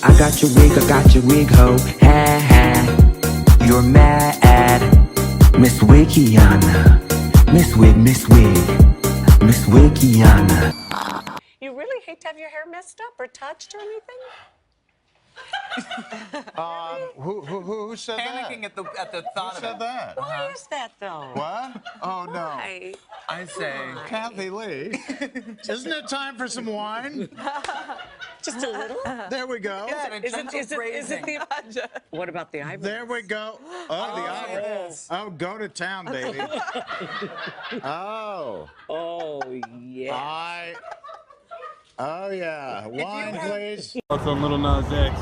I got your wig, ho. Ha ha. You're mad. Miss Wikiana. Miss Wikiana. You really hate to have your hair messed up or touched or anything? Who said Panicking that? at the thought Who of said it. that? Why is that, though? What? Oh, no. Why? I say, Kathy Lee, isn't it time for some wine? Just a little? There we go. Is it the... What about the eyebrows? There we go. Oh, the eyebrows. Oh, go to town, baby. Oh. Oh, yeah. Oh, yeah. Wine, please. What's on Little Nas X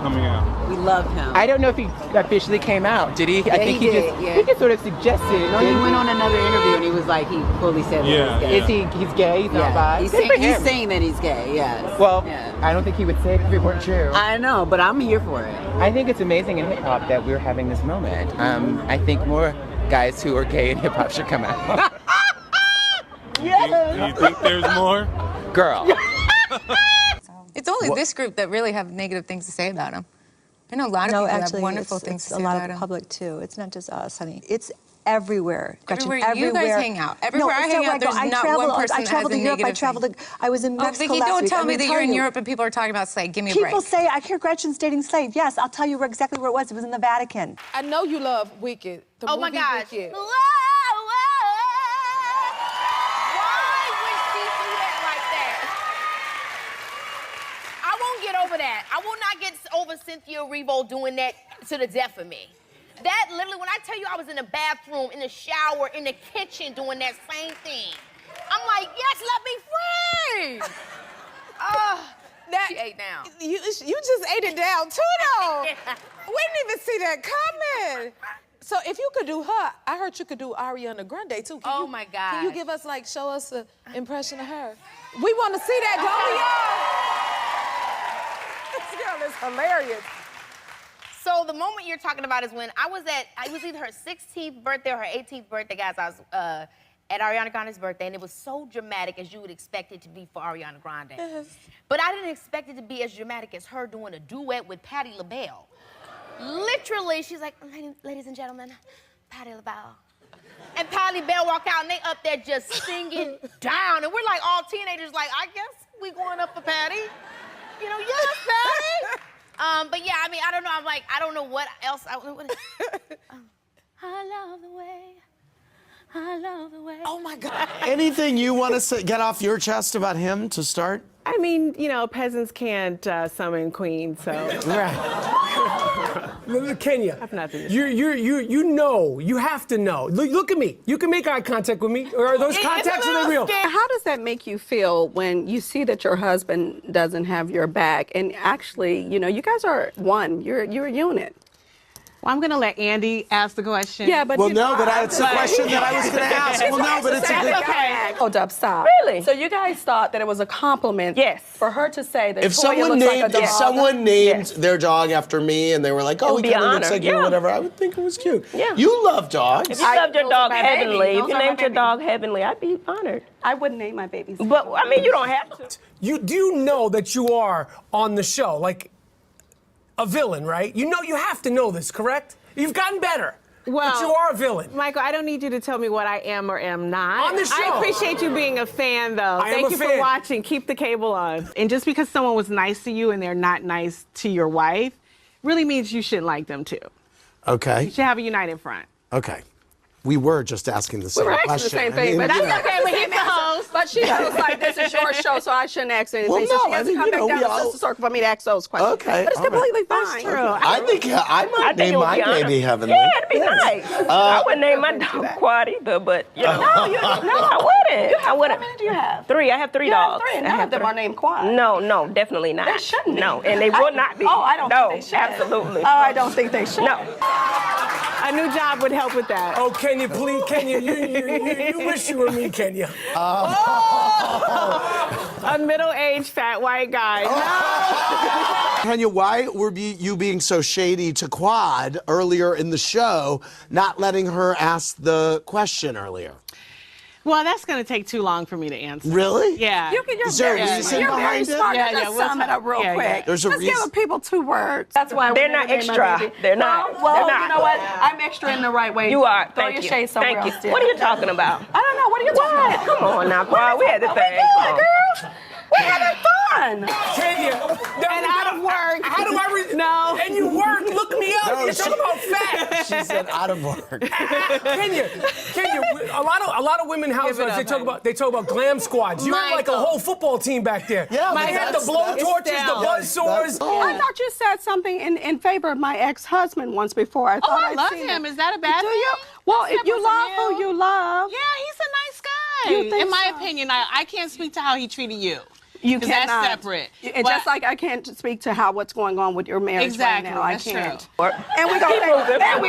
coming out? We love him. I don't know if he officially came out. Did he? I think he did, he just sort of suggested. No, he went on another interview and he was like, he fully said that he's gay. He's gay? He's not bi? He's saying that he's gay, yes. Well, I don't think he would say it if it weren't true. I know, but I'm here for it. I think it's amazing in hip hop that we're having this moment. I think more guys who are gay in hip hop should come out. Do you think there's more? Girl. It's only this group that really have negative things to say about him. I know a lot of people have wonderful things to say about him. A lot of the public too. It's not just us, honey. It's everywhere. Gretchen, Everywhere you guys hang out. Everywhere I hang out, there's not one person that has a negative thing. I was in Mexico Vicky, last don't week. tell me that you're in Europe and people are talking about Slade. Give me a break. People say, I hear Gretchen's dating Slade. Yes, I'll tell you exactly where it was. It was in the Vatican. I know you love Wicked. Oh my gosh. Wicked. Whoa, Why would she do that like that? I won't get over that. I will not get over Cynthia Erivo doing that to the death of me. That literally, when I tell you I was in the bathroom, in the shower, in the kitchen doing that same thing. I'm like, yes, let me free. She ate down. You just ate it down too, though. We didn't even see that coming. So if you could do her, I heard you could do Ariana Grande too. My God. Can you give us, like, show us an impression of her? We want to see that, don't we, y'all? This girl is hilarious. So the moment you're talking about is when it was either her 16th birthday or her 18th birthday, guys. I was at Ariana Grande's birthday, and it was so dramatic as you would expect it to be for Ariana Grande. Yes. But I didn't expect it to be as dramatic as her doing a duet with Patti LaBelle. Literally, she's like, ladies and gentlemen, Patti LaBelle. And Patti LaBelle walk out, and they up there just singing down. And we're like all teenagers like, I guess we going up for Patti. You know, yes, Patti. But yeah, I mean, I don't know. I'm like, I don't know what else. I love the way. I love the way. Oh my God. Anything you want to get off your chest about him to start? I mean, you know, peasants can't summon queens, so. Right. Kenya, I've not seen you know, you have to know. Look at me. You can make eye contact with me. Or are those contacts, are they real? How does that make you feel when you see that your husband doesn't have your back? And actually, you know, you guys are one. You're a unit. Well, I'm going to let Andy ask the question. Yeah, but well, no, but it's a question that I was going to ask. Well, no, but it's a good. Okay. Hold up, stop. Really? So you guys thought that it was a compliment? Yes. For her to say that If Toya looks like a dog? if someone named their dog after me and they were like, oh, he kind of looks like you or whatever, I would think it was cute. Yeah. You love dogs. If you loved your dog Heavenly, if you named your dog Heavenly, I'd be honored. I wouldn't name my babies. But, I mean, you don't have to. Do you know that you are on the show, like a villain, right? You know, you have to know this, correct? You've gotten better. Well, but you are a villain. Michael, I don't need you to tell me what I am or am not. On the show. I appreciate you being a fan, though. Thank you for watching. Keep the cable on. And just because someone was nice to you and they're not nice to your wife, really means you shouldn't like them too. Okay. You should have a united front. Okay. We were just asking the same We were asking question. the same thing, but That's you know, okay, but he's the host. But she feels like this is your show, so I shouldn't ask anything. Well, so no, she has I mean, to come you back know, down we to all- Sister Circle for me to ask those questions. Okay, But it's all right. completely That's fine. true. I think I might name my baby Heavenly. Yeah, it'd be nice. I wouldn't name my dog Quad either, but you know. No, I wouldn't. How many do you have? 3. I have 3 You have dogs. 3, and I none have of them 3. are named Quad. No, definitely not. They shouldn't be. No, and they will not be. Oh, I don't no, think they should. absolutely. Oh, I don't think they should. No. A new job would help with that. Oh, Kenya, please, Kenya, you wish you were me, Kenya. A middle-aged fat white guy. Kenya, why were you being so shady to Quad earlier in the show, not letting her ask the question earlier? Well, that's going to take too long for me to answer. Really? Yeah. Is there a reason You're very behind it? smart. Yeah, Just we'll sum it up real quick. There's a Just reason. give people 2 words. That's why They're not extra. They're not. Well, They're not. you know what? I'm extra in the right way. You are. Throw Thank your you. shade somewhere Thank you. else. dear. What are you talking about? I don't know. What are you talking about? Come on now, Paul. We had the thing. Come on. Girl, we're having fun. Kenya, And out of work. How do I read? No. And you work. Look me up. No, You're talking about fat. She said out of work. Kenya, a lot of women housewives, they talk about glam squads. You have like a whole football team back there. Yeah, they have the blow torches, the buzz saws. I thought you said something in favor of my ex-husband once before. I thought I love seen him. it. Is that a bad Do thing? you? Well, if Separate you from love you? who you love, Yeah, he's a nice guy. You think In my so? opinion, I can't speak to how he treated you. you 'Cause cannot. that's separate. And But- just like I can't speak to what's going on with your marriage Exactly, right now. I that's can't. true. And we're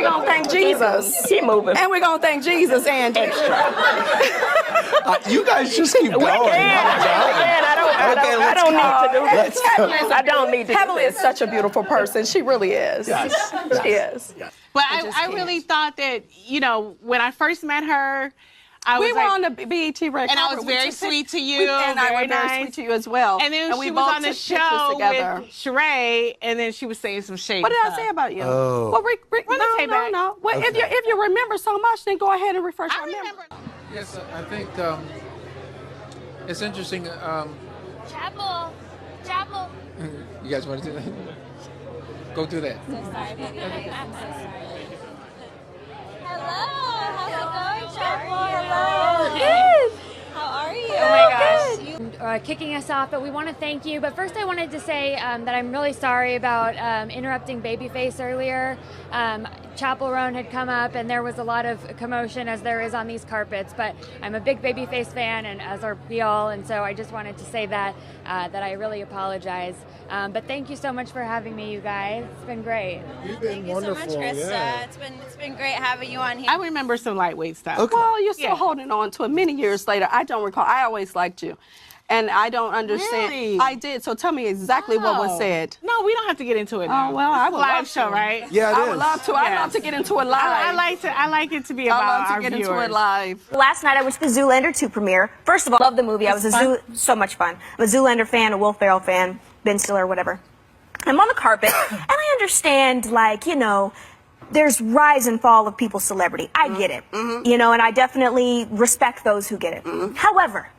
gonna thank Jesus. Keep moving. And we're gonna thank Jesus, Angie. You guys just keep going. I don't need to do this. I don't need to do Heavenly is this. such a beautiful person. She really is. Yes. She is. But I just I can't. really thought that, when I first met her, I was We were on the BET red and I carpet. was We very just- sweet to you. and I very was very nice. sweet to you as well. And then we she was both on the took pictures show together. with Sheree, and then she was saying some shady What did I stuff. say about you? Oh. Well, Rick, Well, let's take back. no. Well, Okay. if you remember so much, then go ahead and refresh I my memory. remember. Yes, I think it's interesting. Chapel. Chapel. You guys want to do that? Go do that. So sorry, baby. I'm so sorry. Hello. How's it going, Chapel? Hello. Good. How are you? Oh my gosh. Kicking us off, but we want to thank you. But first, I wanted to say that I'm really sorry about interrupting Babyface earlier. Chapel Roan had come up, and there was a lot of commotion, as there is on these carpets. But I'm a big Babyface fan, and as are we all. And so I just wanted to say that I really apologize. But thank you so much for having me, you guys. It's been great. Thank you so much, Krista. It's been great having you on here. I remember some lightweight stuff. Okay. Well, you're still holding on to it. Many years later, I don't recall. I always liked you. And I don't understand. Really? I did. So tell me exactly what was said. No, we don't have to get into it now. Oh, well, I It's a would live love show, to. right? Yeah, I it would is. love to. I'd Yeah. love to get into it live. I like it to be about I'd love our to get viewers. into it live. Last night I went to the Zoolander 2 premiere. First of all, I love the movie. I was so much fun. I'm a Zoolander fan, a Will Ferrell fan, Ben Stiller, whatever. I'm on the carpet, and I understand, there's rise and fall of people's celebrity. I get it, and I definitely respect those who get it. However,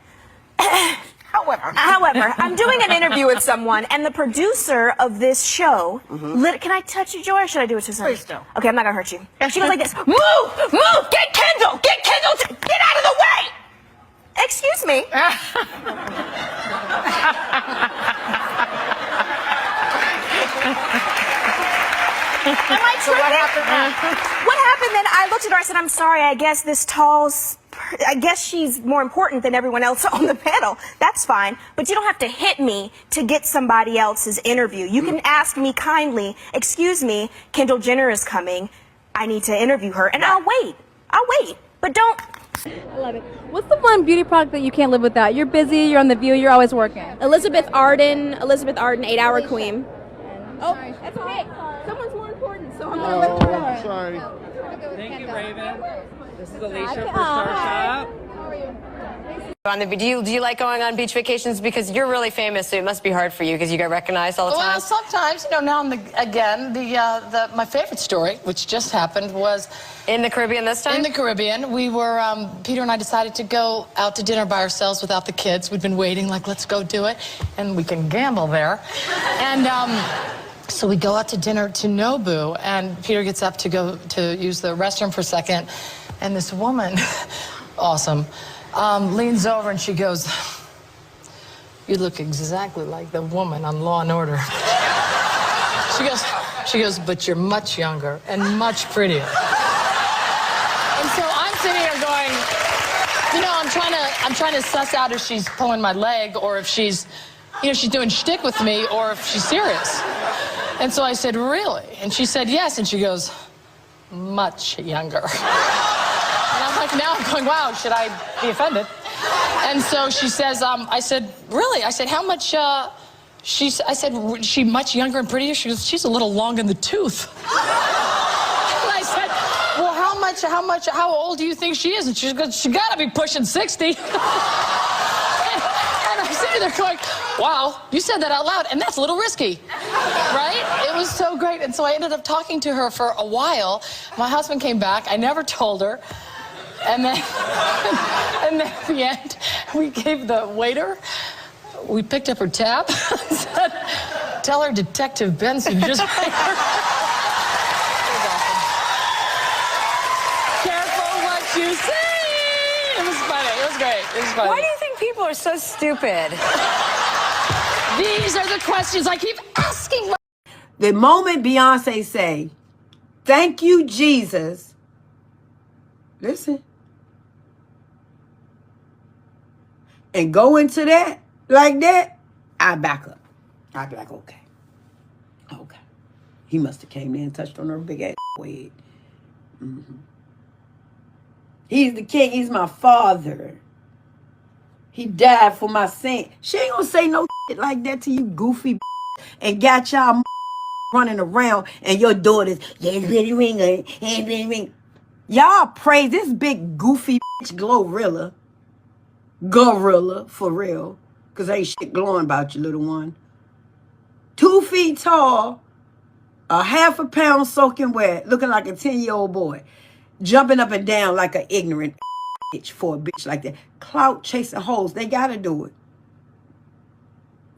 I'm doing an interview with someone, and the producer of this show, can I touch you, Joy, or should I do it to someone? Please don't. Okay, I'm not gonna hurt you. She goes like this, move, get Kendall, get out of the way. Excuse me. Am I tripping? What happened then? I looked at her, I said, I'm sorry, I guess I guess she's more important than everyone else on the panel. That's fine, but you don't have to hit me to get somebody else's interview. You can ask me kindly, excuse me, Kendall Jenner is coming. I need to interview her, and I'll wait, but don't. I love it. What's the one beauty product that you can't live without? You're busy, you're on The View, you're always working. Elizabeth Arden, 8-hour queen. Oh, that's okay. Someone's more important, so I'm going to let you go. Sorry. Thank you, Raven. This is Alicia for for Star Star Shop. How are you? On the do you like going on beach vacations because you're really famous, so it must be hard for you because you get recognized all the time. Well, sometimes, now and again, my favorite story, which just happened, was in the Caribbean this time. In the Caribbean, we were Peter and I decided to go out to dinner by ourselves without the kids. We'd been waiting, let's go do it, and we can gamble there, and. So we go out to dinner to Nobu, and Peter gets up to go to use the restroom for a second, and this woman, awesome, leans over and she goes, "You look exactly like the woman on Law and Order." She goes, "But you're much younger and much prettier." And so I'm sitting here going, I'm trying to suss out if she's pulling my leg or if she's doing shtick with me or if she's serious. And so I said, "Really?" And she said, "Yes." And she goes, "Much younger." And I'm like, now I'm going, wow, should I be offended? And so she says, I said, "Really?" I said, "How much?" I said, "She much younger and prettier?" She goes, "She's a little long in the tooth." And I said, "Well, how how old do you think she is? And she goes, she gotta be pushing 60. And I'm sitting there going, wow, you said that out loud, and that's a little risky, right? It was so great. And so I ended up talking to her for a while. My husband came back. I never told her. And then at the end, we gave the waiter, we picked up her tab and said, tell her Detective Benson just rang her. Careful what you say. It was funny. It was great. It was funny. Why do you think people are so stupid? These are the questions I keep asking. The moment Beyonce say, thank you, Jesus. Listen. And go into that like that, I back up. I'd be like, okay. Okay. He must have came in and touched on her big ass head. Mm-hmm. He's the king. He's my father. He died for my sin. She ain't gonna say no shit like that to you, goofy, and got y'all running around and your daughters, ring. Y'all praise this big goofy Glorilla. Gorilla, for real. Because ain't shit glowing about you, little one. 2 feet tall, a half a pound soaking wet, looking like a 10-year-old boy. Jumping up and down like an ignorant bitch for a bitch like that. Clout chasing hoes, they gotta do it.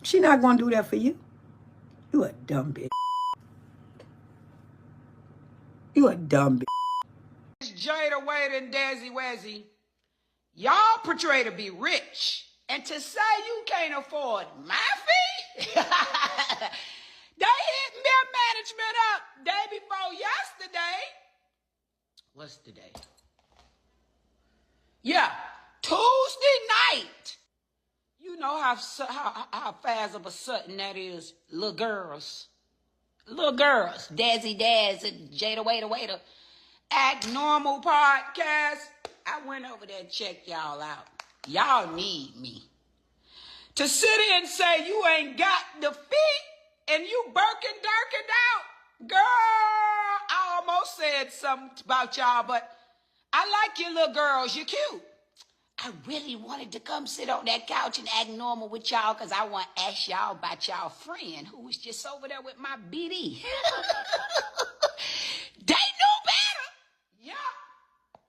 She not gonna do that for you. You a dumb bitch. You a dumb bitch. Jada Wade and Dazzy Wazzy, y'all portray to be rich, and to say you can't afford my fee? They hit their management up day before yesterday. What's the day? Yeah, Tuesday night. You know how fast of a sudden that is, little girls. Little girls, Dazzy Daz and Jada Waiter, Act Normal podcast. I went over there and checked y'all out. Y'all need me. To sit here and say you ain't got the feet and you Birkin Durkin out. Girl, I almost said something about y'all, but I like you little girls. You're cute. I really wanted to come sit on that couch and act normal with y'all because I want to ask y'all about y'all friend who was just over there with my BD. They knew better. Yeah.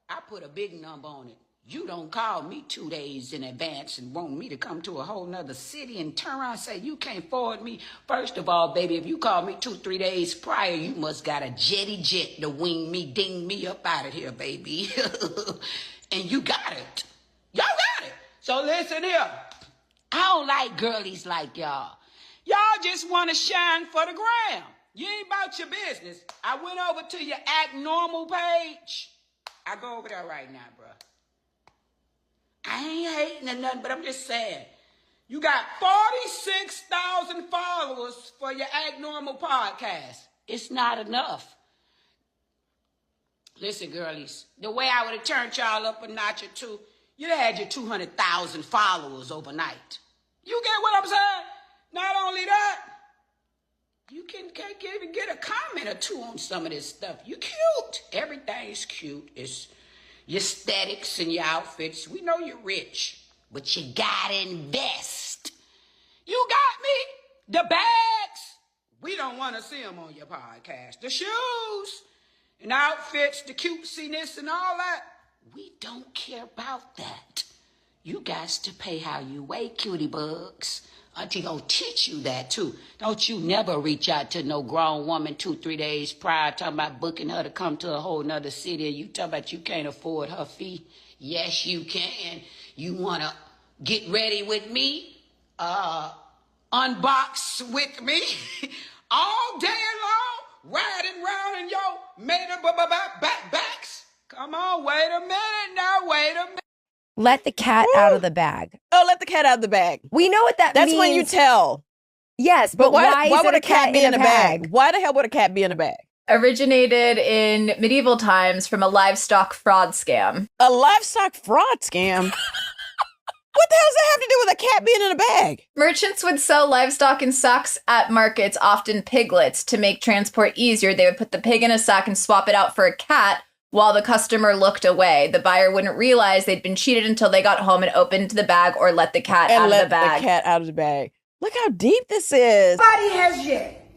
I put a big number on it. You don't call me 2 days in advance and want me to come to a whole nother city and turn around and say you can't afford me. First of all, baby, if you call me 2-3 days prior, you must got a jetty jet to wing me, ding me up out of here, baby. And you got it. Y'all got it. So listen here. I don't like girlies like y'all. Y'all just want to shine for the gram. You ain't about your business. I went over to your Act Normal page. I go over there right now, bro. I ain't hating or nothing, but I'm just saying. You got 46,000 followers for your Act Normal podcast. It's not enough. Listen, girlies, the way I would have turned y'all up a notch or two, you'd have had your 200,000 followers overnight. You get what I'm saying? Not only that, you can't even get a comment or two on some of this stuff. You cute. Everything's cute. It's your aesthetics and your outfits. We know you're rich, but you gotta invest. You got me? The bags. We don't want to see them on your podcast. The shoes and outfits, the cutesiness and all that. We don't care about that. You guys to pay how you weigh, cutie bugs. Auntie gonna teach you that too. Don't you never reach out to no grown woman 2-3 days prior talking about booking her to come to a whole nother city and you talking about you can't afford her fee. Yes, you can. You wanna get ready with me? Unbox with me all day long, riding around in your made up backs. Come on, wait a minute now, wait a minute. Let the cat out of the bag. Oh, let the cat out of the bag. We know what that means. That's when you tell. Yes, but why would a cat be in a bag? Why the hell would a cat be in a bag? Originated in medieval times from a livestock fraud scam. A livestock fraud scam? What the hell does that have to do with a cat being in a bag? Merchants would sell livestock in sacks at markets, often piglets. To make transport easier, they would put the pig in a sack and swap it out for a cat, while the customer looked away. The buyer wouldn't realize they'd been cheated until they got home and opened the bag or let the cat out of the bag. Let the cat out of the bag. Look how deep this is. Nobody has yet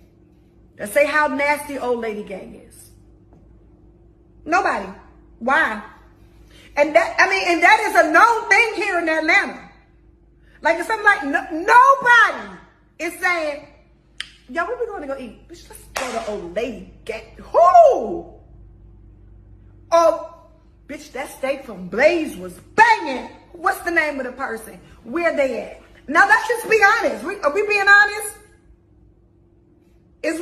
to say how nasty old lady gang is. Nobody. Why? And that is a known thing here in Atlanta. Like it's something like nobody is saying, "Yo, where we going to go eat? Bitch, let's go to old lady gang." Who? Oh, bitch, that steak from Blaze was banging. What's the name of the person? Where they at? Now let's just be honest. Are we being honest? Is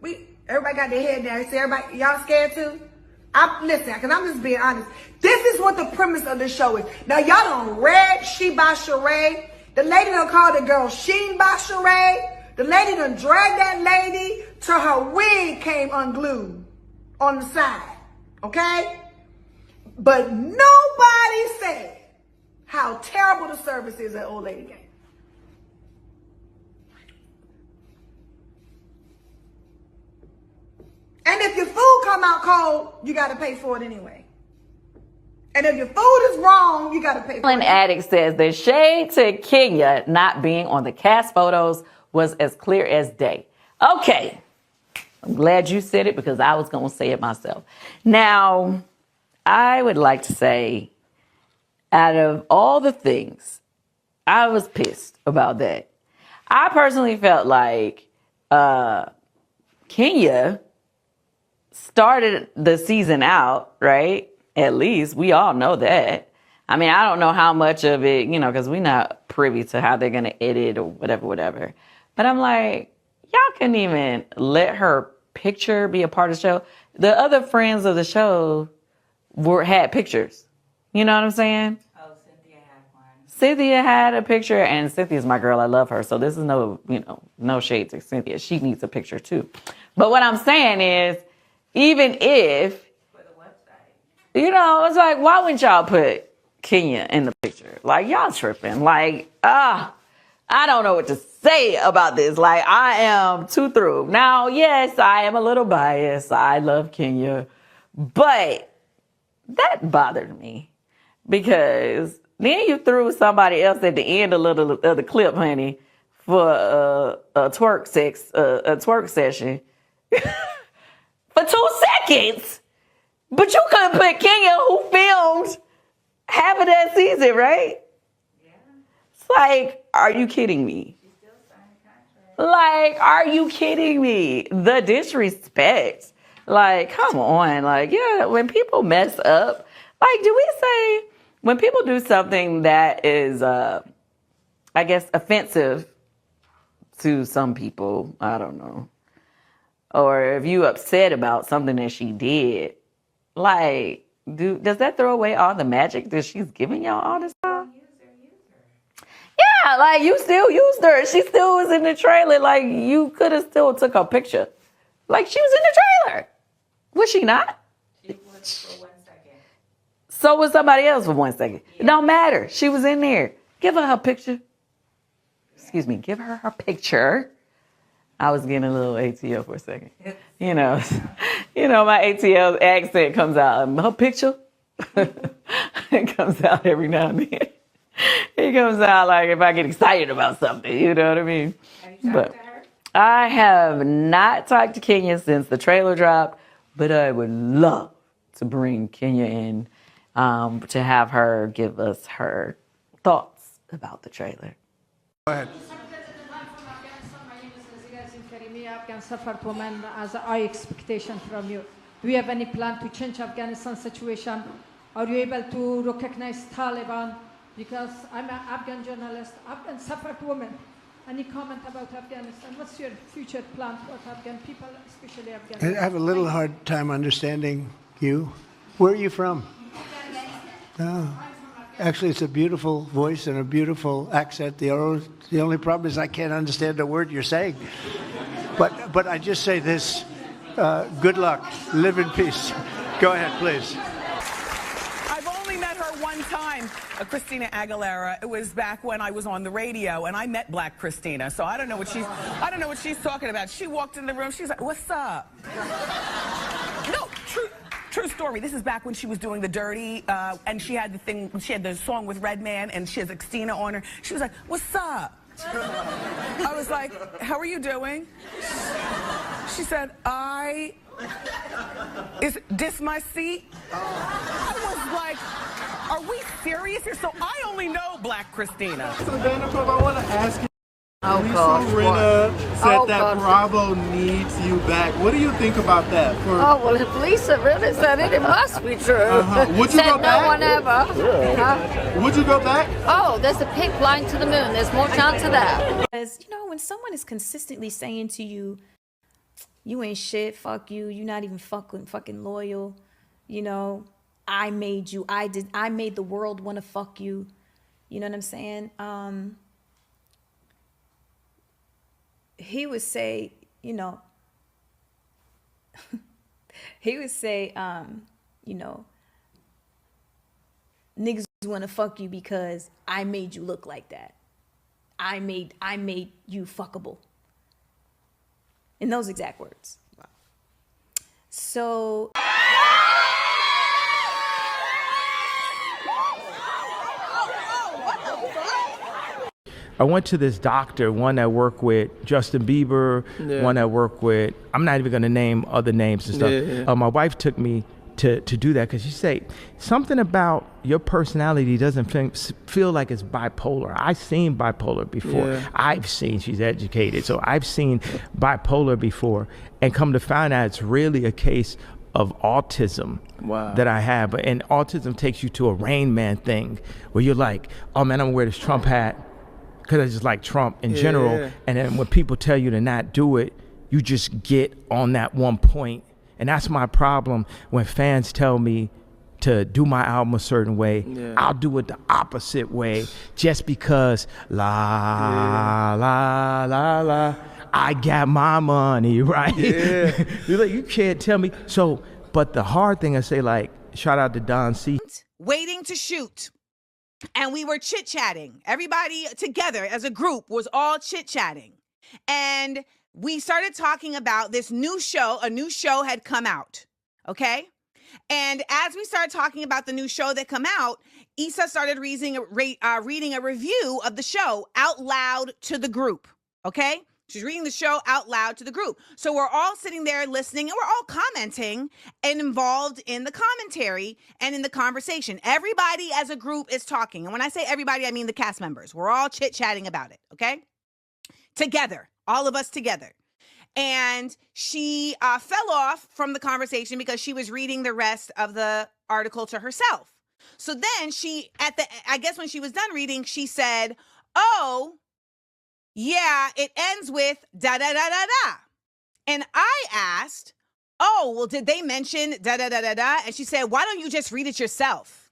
we everybody got their head down. Is everybody y'all scared too? Listen, because I'm just being honest. This is what the premise of the show is. Now y'all done read She by Sheree. The lady done called the girl Sheen by Sheree. The lady done dragged that lady till her wig came unglued on the side. Okay? But nobody said how terrible the service is at Old Lady Gang. And if your food come out cold, you got to pay for it anyway. And if your food is wrong, you got to pay for it. Addict says the shade to Kenya not being on the cast photos was as clear as day. Okay. I'm glad you said it because I was going to say it myself. Now, I would like to say, out of all the things, I was pissed about that. I personally felt like Kenya started the season out, right? At least we all know that. I mean, I don't know how much of it, because we're not privy to how they're going to edit or whatever. But I'm like, y'all couldn't even let her picture be a part of the show. The other friends of the show had pictures. You know what I'm saying? Oh, Cynthia had one. Cynthia had a picture, and Cynthia's my girl. I love her. So this is no shade to Cynthia. She needs a picture too. But what I'm saying is, even if, it's like, why wouldn't y'all put Kenya in the picture? Like, y'all tripping. Like, I don't know what to say about this. Like, I am too through. Now, yes, I am a little biased. I love Kenya. But that bothered me because then you threw somebody else at the end of the clip, honey, for a twerk session for 2 seconds. But you couldn't put Kenya, who filmed half of that season, right? Yeah. It's like, are you kidding me? She still signed a contract. Like, are you kidding me? The disrespect. Like, come on. Like, yeah, when people mess up, like, do we say, when people do something that is, I guess, offensive to some people, I don't know, or if you upset about something that she did, like, does that throw away all the magic that she's giving y'all all this time? Yeah, like, you still used her. She still was in the trailer. Like, you could have still took her picture. Like, she was in the trailer. Was she not? She was for 1 second. So was somebody else for 1 second. Yeah. It don't matter. She was in there. Give her picture. Excuse me. Give her picture. I was getting a little ATL for a second. My ATL accent comes out. Her picture, it comes out every now and then. It comes out like if I get excited about something, you know what I mean? Have you talked to her? I have not talked to Kenya since the trailer dropped, but I would love to bring Kenya in to have her give us her thoughts about the trailer. Go ahead. Afghan suffering women as high expectation from you. Do you have any plan to change Afghanistan situation? Are you able to recognize Taliban? Because I'm an Afghan journalist, Afghan suffering woman. Any comment about Afghanistan? What's your future plan for Afghan people, especially Afghanistan? I have a little hard time understanding you. Where are you from? Oh. Actually, it's a beautiful voice and a beautiful accent. The only problem is I can't understand a word you're saying. But I just say this, good luck, live in peace. Go ahead, please. I've only met her one time, Christina Aguilera. It was back when I was on the radio, and I met Black Christina. So I don't know what she's talking about. She walked in the room. She's like, "What's up?" No, true story. This is back when she was doing The Dirty, and she had the song with Redman, and she has Xtina on her. She was like, "What's up?" I was like, "How are you doing?" She said, "Is this my seat?" I was like, "Are we serious here?" So I only know Black Christina. So Vanderpump, I want to ask you. Oh, Lisa gosh, Rinna said Oh, that gosh. Bravo needs you back. What do you think about that? Oh, well, if Lisa really said it, it must be true. Would you Said go back? no one ever. Huh? Would you go back? Oh, there's a pig flying to the moon. There's more chance of that. Because, you know, when someone is consistently saying to you, you ain't shit, fuck you, you're not even fucking loyal, you know, I made you, I made the world want to fuck you, you know what I'm saying? He would say, you know, he would say, you know, niggas want to fuck you because I made you look like that. I made you fuckable. In those exact words. So I went to this doctor, one that worked with Justin Bieber, one that worked with, I'm not even gonna name other names and stuff. My wife took me to do that because she said, something about your personality doesn't feel like it's bipolar. I've seen bipolar before. She's educated, so I've seen bipolar before, and come to find out it's really a case of autism that I have. And autism takes you to a Rain Man thing where you're like, oh man, I'm gonna wear this Trump hat because I just like Trump in general. And then when people tell you to not do it, you just get on that one point. And that's my problem when fans tell me to do my album a certain way. I'll do it the opposite way just because la I got my money, right? You're like, you can't tell me. So, but the hard thing I say, like, shout out to Don C. Waiting to shoot. And we were chit-chatting. Everybody together as a group was all chit-chatting. And we started talking about this new show. A new show had come out, okay? And as we started talking about the new show that come out, Issa started reading a review of the show out loud to the group, okay? She's reading the show out loud to the group. So we're all sitting there listening, and we're all commenting and involved in the commentary and in the conversation. Everybody as a group is talking. And when I say everybody, I mean the cast members. We're all chit-chatting about it, okay? Together, all of us together. And she fell off from the conversation because she was reading the rest of the article to herself. So then I guess when she was done reading, she said, oh, yeah, it ends with da-da-da-da-da. And I asked, oh, well, did they mention da-da-da-da-da? And she said, why don't you just read it yourself?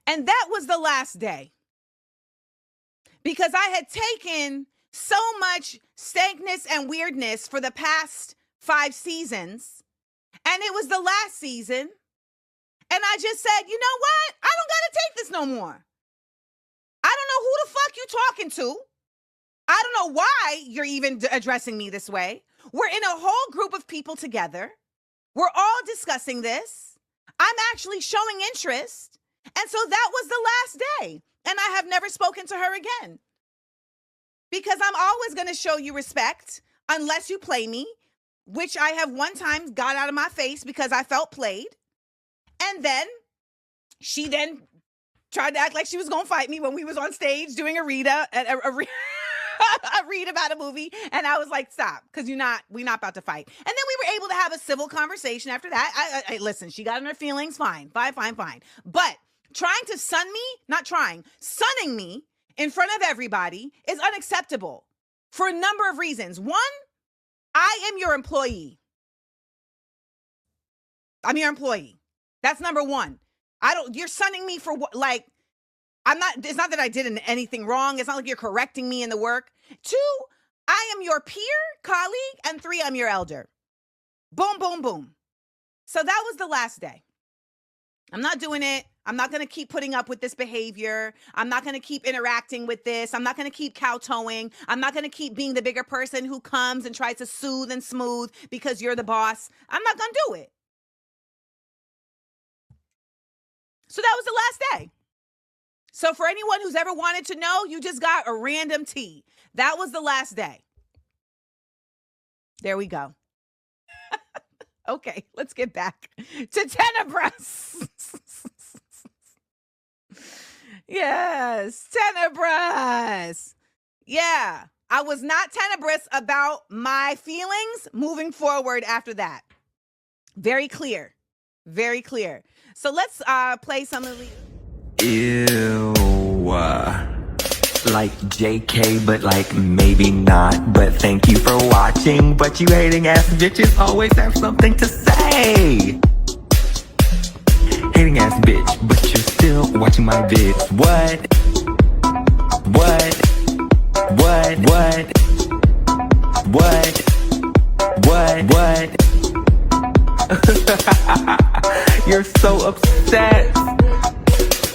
And that was the last day. Because I had taken so much stankness and weirdness for the past 5 seasons, and it was the last season, and I just said, you know what? I don't gotta take this no more. I don't know who the fuck you talking to. I don't know why you're even addressing me this way. We're in a whole group of people together. We're all discussing this. I'm actually showing interest. And so that was the last day. And I have never spoken to her again. Because I'm always going to show you respect unless you play me, which I have one time got out of my face because I felt played. And then she then tried to act like she was going to fight me when we was on stage doing a read about a movie. And I was like, stop, because we're not about to fight. And then we were able to have a civil conversation after that. I listen, she got in her feelings. Fine. But sunning me in front of everybody is unacceptable for a number of reasons. One, I am your employee. I'm your employee. That's number one. You're sunning me for what? Like, it's not that I did anything wrong. It's not like you're correcting me in the work. 2, I am your peer, colleague. And 3, I'm your elder. Boom, boom, boom. So that was the last day. I'm not doing it. I'm not going to keep putting up with this behavior. I'm not going to keep interacting with this. I'm not going to keep kowtowing. I'm not going to keep being the bigger person who comes and tries to soothe and smooth because you're the boss. I'm not going to do it. So that was the last day. So for anyone who's ever wanted to know, you just got a random tea. That was the last day. There we go. Okay, let's get back to Tenebras. Yes, Tenebras. Yeah, I was not tenebrous about my feelings moving forward after that. Very clear. Very clear. So let's play some of the... Ew. Like JK, but like maybe not. But thank you for watching. But you hating ass bitches always have something to say. Hating ass bitch, but you're still watching my vids. What? You're so upset.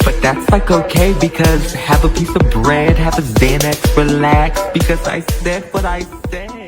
But that's like okay, because have a piece of bread, have a Xanax, relax, because I said what I said.